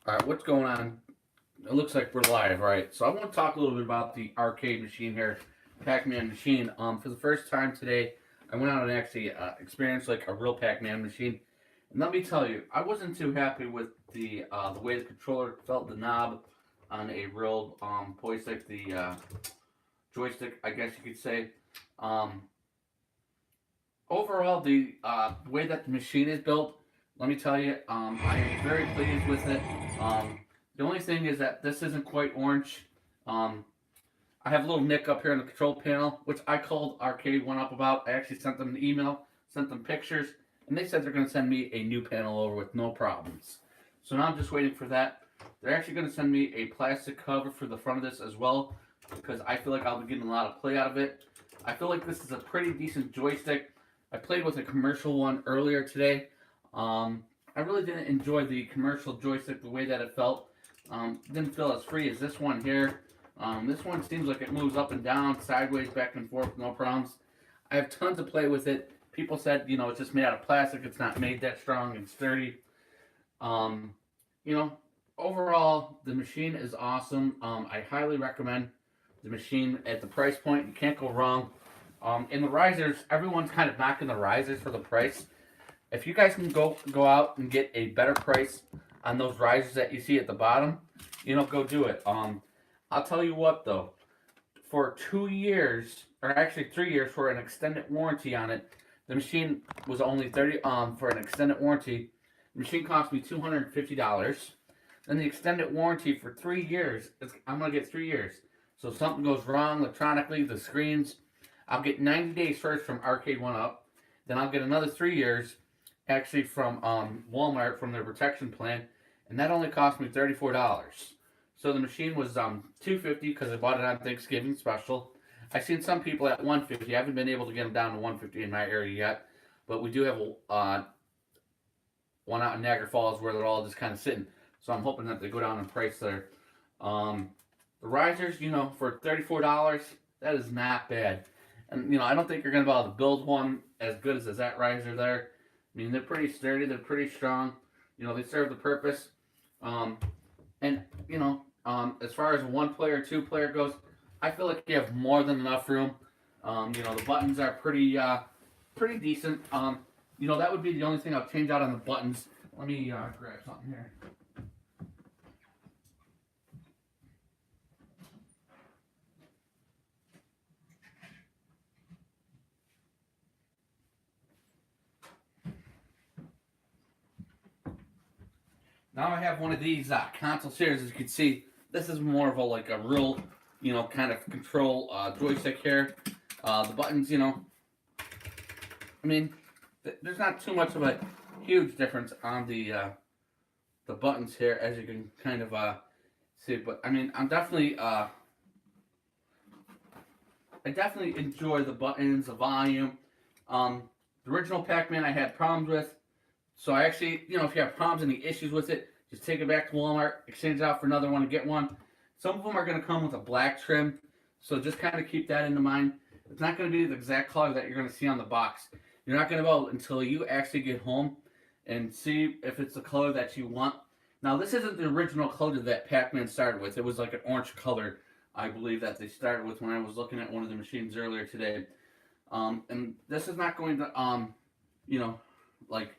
All right, what's going on? It looks like we're live, right? So I want to talk a little bit about the arcade machine here, Pac-Man machine. For the first time today, I went out and actually experienced like a real Pac-Man machine. And let me tell you, I wasn't too happy with the way the controller felt, the knob on a real joystick, the joystick, I guess you could say. Um, Overall, the way that the machine is built, let me tell you, I am very pleased with it. The only thing is that this isn't quite orange. Um, I have a little nick up here on the control panel, which I called Arcade One Up about. I actually sent them an email, sent them pictures, and they said they're going to send me a new panel over with no problems. So now I'm just waiting for that. They're actually going to send me a plastic cover for the front of this as well, because I feel like I'll be getting a lot of play out of it. I feel like this is a pretty decent joystick. I played with a commercial one earlier today. I really didn't enjoy the commercial joystick the way that it felt. Didn't feel as free as this one here. This one seems like it moves up and down, sideways, back and forth, no problems. I have tons of play with it. People said, it's just made out of plastic. It's not made that strong and sturdy. Um, you know, Overall, the machine is awesome. I highly recommend the machine at the price point. You can't go wrong. In the risers, everyone's kind of knocking the risers for the price. If you guys can go out and get a better price on those risers that you see at the bottom, go do it. I'll tell you what though, for 2 years or actually 3 years for an extended warranty on it, the machine was only 30 for an extended warranty. The machine cost me $250. Then the extended warranty for 3 years, I'm gonna get 3 years. So if something goes wrong electronically, the screens, I'll get 90 days first from Arcade One Up. Then I'll get another 3 years actually from Walmart from their protection plan, and that only cost me $34. So the machine was $250 because I bought it on Thanksgiving special. I've seen some people at $150. I haven't been able to get them down to $150 in my area yet, but we do have one out in Niagara Falls where they're all just kind of sitting. So I'm hoping that they go down in price there. The risers, for $34, that is not bad. And I don't think you're gonna be able to build one as good as that riser there. I mean, they're pretty sturdy, they're pretty strong. They serve the purpose. Um, and as far as one player, two player goes, I feel like you have more than enough room. The buttons are pretty decent. That would be the only thing I'll change out on the buttons. Let me grab something here. Now I have one of these console chairs. As you can see, this is more of a real, kind of control joystick here. The buttons, I mean, there's not too much of a huge difference on the buttons here, as you can kind of see. But I mean, I definitely enjoy the buttons, the volume. The original Pac-Man I had problems with. So I actually, if you have problems, any issues with it, just take it back to Walmart, exchange it out for another one, and get one. Some of them are going to come with a black trim, so just kind of keep that into mind. It's not going to be the exact color that you're going to see on the box. You're not going to know until you actually get home and see if it's the color that you want. Now, this isn't the original color that Pac-Man started with. It was like an orange color, I believe, that they started with when I was looking at one of the machines earlier today. And this is not going to, like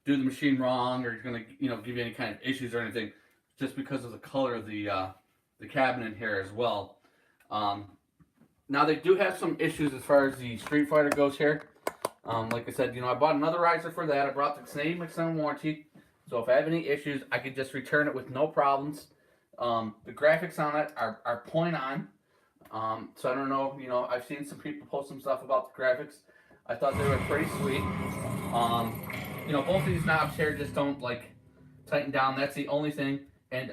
do the machine wrong or going to give you any kind of issues or anything, just because of the color of the cabinet here as well. Now they do have some issues as far as the Street Fighter goes here. Like I said, I bought another riser for that. I brought the same extended warranty, so if I have any issues, I could just return it with no problems. The graphics on it are point on. So I don't know. I've seen some people post some stuff about the graphics. I thought they were pretty sweet. Both of these knobs here just don't tighten down. That's the only thing. And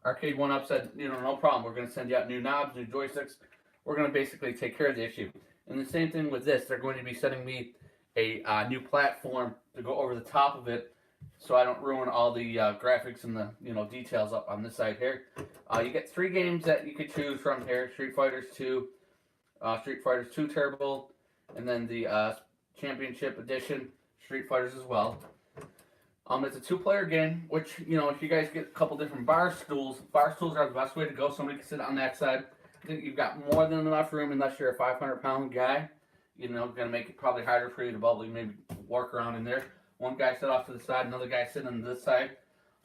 Arcade One Up said, no problem. We're going to send you out new knobs, new joysticks. We're going to basically take care of the issue. And the same thing with this. They're going to be sending me a new platform to go over the top of it, so I don't ruin all the graphics and the details up on this side here. You get 3 games that you could choose from here: Street Fighters 2, Street Fighters 2 Turbo, and then the Championship Edition Street Fighters as well. It's a two-player game, which, you know, if you guys get a couple different bar stools are the best way to go. Somebody can sit on that side. I think you've got more than enough room unless you're a 500-pound guy. You know, gonna make it probably harder for you to bubble. You maybe work around in there. One guy sit off to the side, another guy sitting on this side,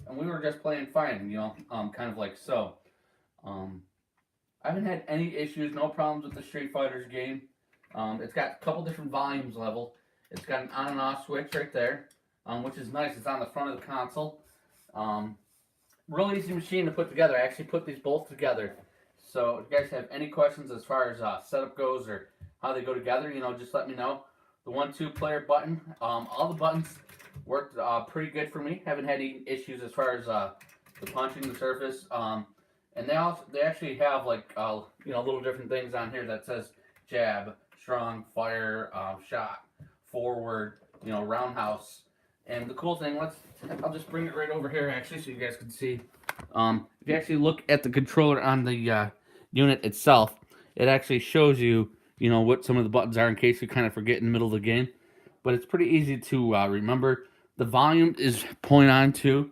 and we were just playing fine. You know, kind of like so. Um, I haven't had any issues, no problems with the Street Fighters game. It's got a couple different volumes level. It's got an on and off switch right there, which is nice. It's on the front of the console. Um, Real easy machine to put together. I actually put these both together. So if you guys have any questions as far as setup goes or how they go together, you know, just let me know. The 1-2 player button, all the buttons worked pretty good for me. Haven't had any issues as far as the punching the surface. And they actually have like you know, little different things on here that says jab, strong, fire, shot, forward, you know, roundhouse. And the cool thing, I'll just bring it right over here actually so you guys can see. If you actually look at the controller on the unit itself, it actually shows you, you know, what some of the buttons are in case you kind of forget in the middle of the game. But it's pretty easy to remember. The volume is point on too,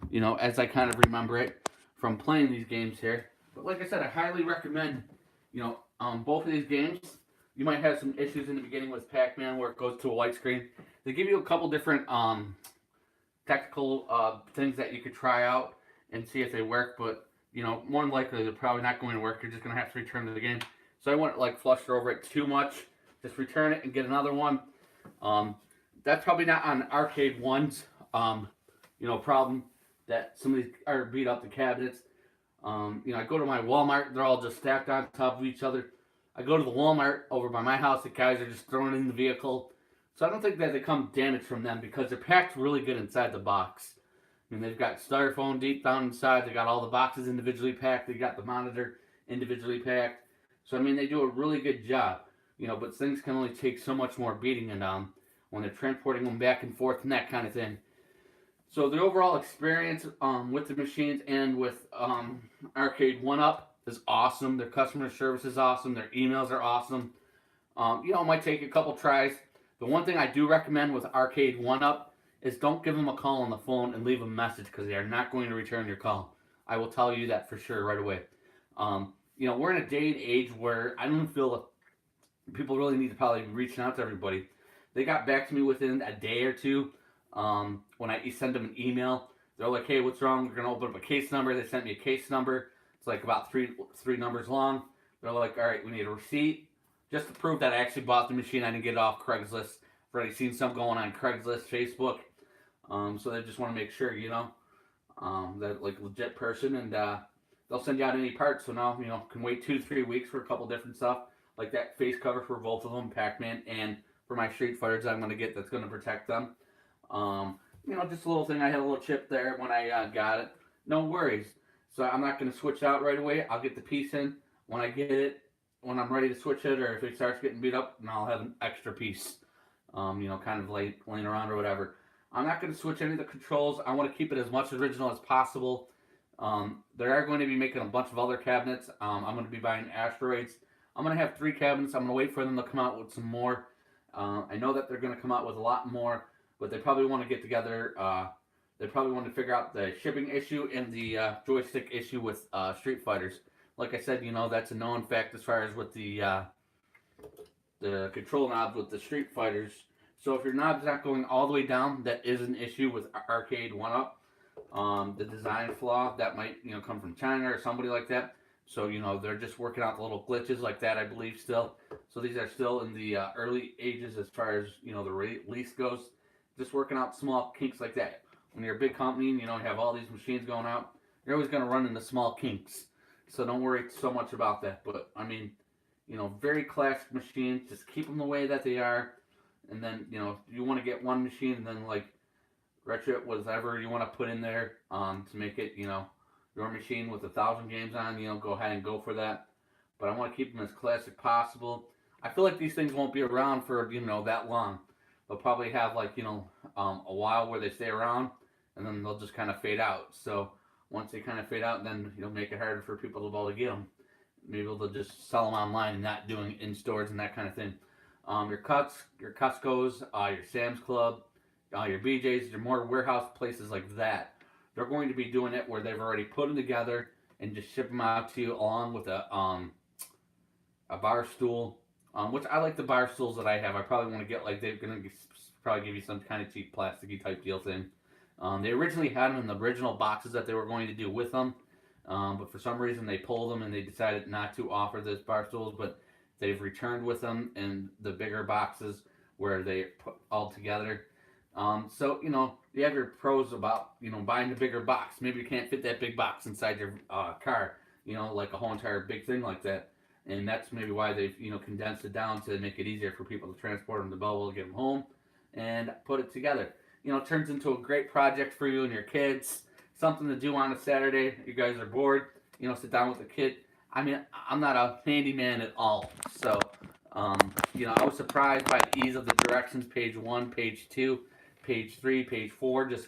you know, as I kind of remember it from playing these games here. But like I said, I highly recommend, you know, both of these games. You might have some issues in the beginning with Pac-Man where it goes to a white screen. They give you a couple different technical things that you could try out and see if they work, but you know, more than likely they're probably not going to work. You're just going to have to return to the game. So I wouldn't like fluster over it too much. Just return it and get another one. That's probably not on Arcade One's you know, problem that some of these are beat up the cabinets. You know, I go to my Walmart, they're all just stacked on top of each other. I go to the Walmart over by my house, the guys are just throwing it in the vehicle. So I don't think that they come damaged from them because they're packed really good inside the box. I mean, they've got styrofoam deep down inside. They got all the boxes individually packed. They got the monitor individually packed. So I mean, they do a really good job. You know, but things can only take so much more beating and when they're transporting them back and forth and that kind of thing. So the overall experience with the machines and with Arcade One Up is awesome. Their customer service is awesome. Their emails are awesome. You know, it might take a couple tries. The one thing I do recommend with Arcade One Up is don't give them a call on the phone and leave a message because they are not going to return your call. I will tell you that for sure right away. You know, we're in a day and age where I don't feel people really need to probably be reaching out to everybody. They got back to me within a day or two. When I send them an email, they're like, "Hey, what's wrong? We're gonna open up a case number." They sent me a case number. It's like about three numbers long. They're like, "All right, we need a receipt just to prove that I actually bought the machine. I didn't get it off Craigslist. I've already seen some going on Craigslist, Facebook. So they just want to make sure, you know, that like legit person, and they'll send you out any parts. So now, you know, can wait 2 to 3 weeks for a couple different stuff like that face cover for both of them, Pac-Man, and for my Street Fighters I'm gonna get that's gonna protect them. You know, just a little thing. I had a little chip there when I got it. No worries. So I'm not gonna switch out right away. I'll get the piece in when I get it. When I'm ready to switch it, or if it starts getting beat up, and I'll have an extra piece. You know, kind of laying around or whatever. I'm not going to switch any of the controls. I want to keep it as much original as possible. They are going to be making a bunch of other cabinets. I'm going to be buying Asteroids. I'm going to have 3 cabinets. I'm going to wait for them to come out with some more. I know that they're going to come out with a lot more, but they probably want to get together. They probably want to figure out the shipping issue and the joystick issue with Street Fighters. Like I said, you know, that's a known fact as far as with the control knobs with the Street Fighters. So if your knob's not going all the way down, that is an issue with Arcade One Up. The design flaw that might, you know, come from China or somebody like that. So, you know, they're just working out the little glitches like that, I believe, still. So these are still in the early ages as far as, you know, the release goes. Just working out small kinks like that. When you're a big company and you don't have all these machines going out, you're always going to run into small kinks. So don't worry so much about that. But, I mean, you know, very classic machines. Just keep them the way that they are. And then, you know, you want to get one machine and then, like, retro it, whatever you want to put in there to make it, you know, your machine with 1,000 games on, you know, go ahead and go for that. But I want to keep them as classic possible. I feel like these things won't be around for, you know, that long. They'll probably have, like, you know, a while where they stay around, and then they'll just kind of fade out. So once they kind of fade out, then you'll make it harder for people to be able to get them. Maybe they'll just sell them online and not doing in stores and that kind of thing. Your Costco's, your Sam's Club, your BJ's, your more warehouse places like that, they're going to be doing it where they've already put them together and just ship them out to you along with a bar stool. Which I like the bar stools that I have. I probably want to get like they're gonna probably give you some kind of cheap plasticky type deal thing. They originally had them in the original boxes that they were going to do with them, but for some reason they pulled them and they decided not to offer those bar stools. But they've returned with them in the bigger boxes where they put all together. So you have your pros about buying the bigger box. Maybe you can't fit that big box inside your car. Like a whole entire big thing like that. And that's maybe why they've condensed it down to make it easier for people to transport them to Belleville, get them home, and put it together. It turns into a great project for you and your kids. Something to do on a Saturday. You guys are bored. Sit down with a kid. I mean, I'm not a handyman at all, so I was surprised by the ease of the directions. Page 1, page 2, page 3, page 4. Just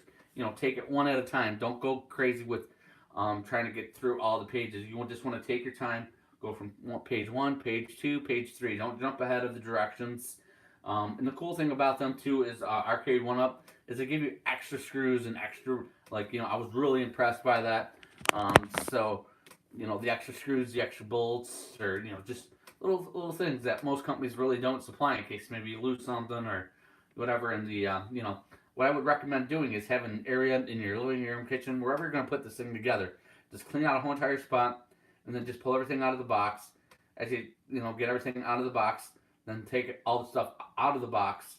take it one at a time. Don't go crazy with trying to get through all the pages. You just want to take your time. Go from page 1, page 2, page 3. Don't jump ahead of the directions. And the cool thing about them too is Arcade One Up is they give you extra screws and extra I was really impressed by that. So the extra screws, the extra bolts, or just little things that most companies really don't supply in case maybe you lose something or whatever. And the what I would recommend doing is having an area in your living room, kitchen, wherever you're going to put this thing together. Just clean out a whole entire spot, and then just pull everything out of the box. As you get everything out of the box, then take all the stuff out of the box.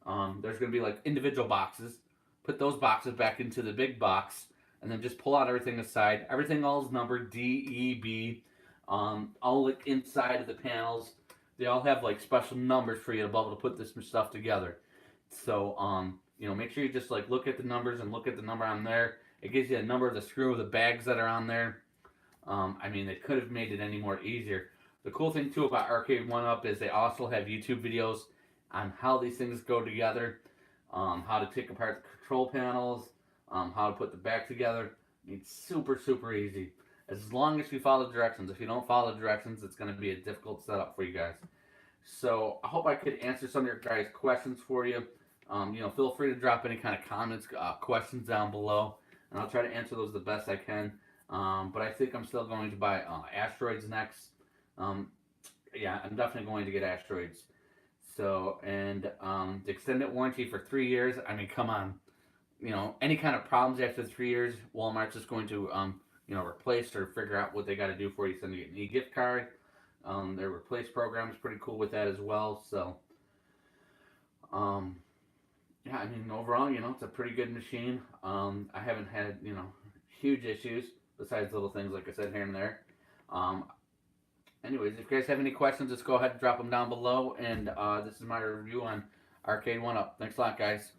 There's going to be like individual boxes. Put those boxes back into the big box, and then just pull out everything aside. Everything all is numbered D, E, B. All like inside of the panels, they all have like special numbers for you to be able to put this stuff together. So make sure you just like look at the numbers and look at the number on there. It gives you a number of the screw of the bags that are on there. They could have made it any more easier. The cool thing too about Arcade One Up is they also have YouTube videos on how these things go together, how to take apart the control panels, how to put the back together. It's super, super easy. As long as you follow the directions. If you don't follow the directions, it's going to be a difficult setup for you guys. So I hope I could answer some of your guys' questions for you. Feel free to drop any kind of comments, questions down below, and I'll try to answer those the best I can. But I think I'm still going to buy Asteroids next. Yeah, I'm definitely going to get Asteroids. So, and the extended warranty for 3 years. I mean, come on. Any kind of problems after 3 years, Walmart's just going to replace or figure out what they got to do for you. Send you an e-gift card. Their replace program is pretty cool with that as well. So, yeah, I mean, overall, it's a pretty good machine. I haven't had, huge issues besides little things like I said here and there. Anyways, if you guys have any questions, just go ahead and drop them down below. And this is my review on Arcade One Up. Thanks a lot, guys.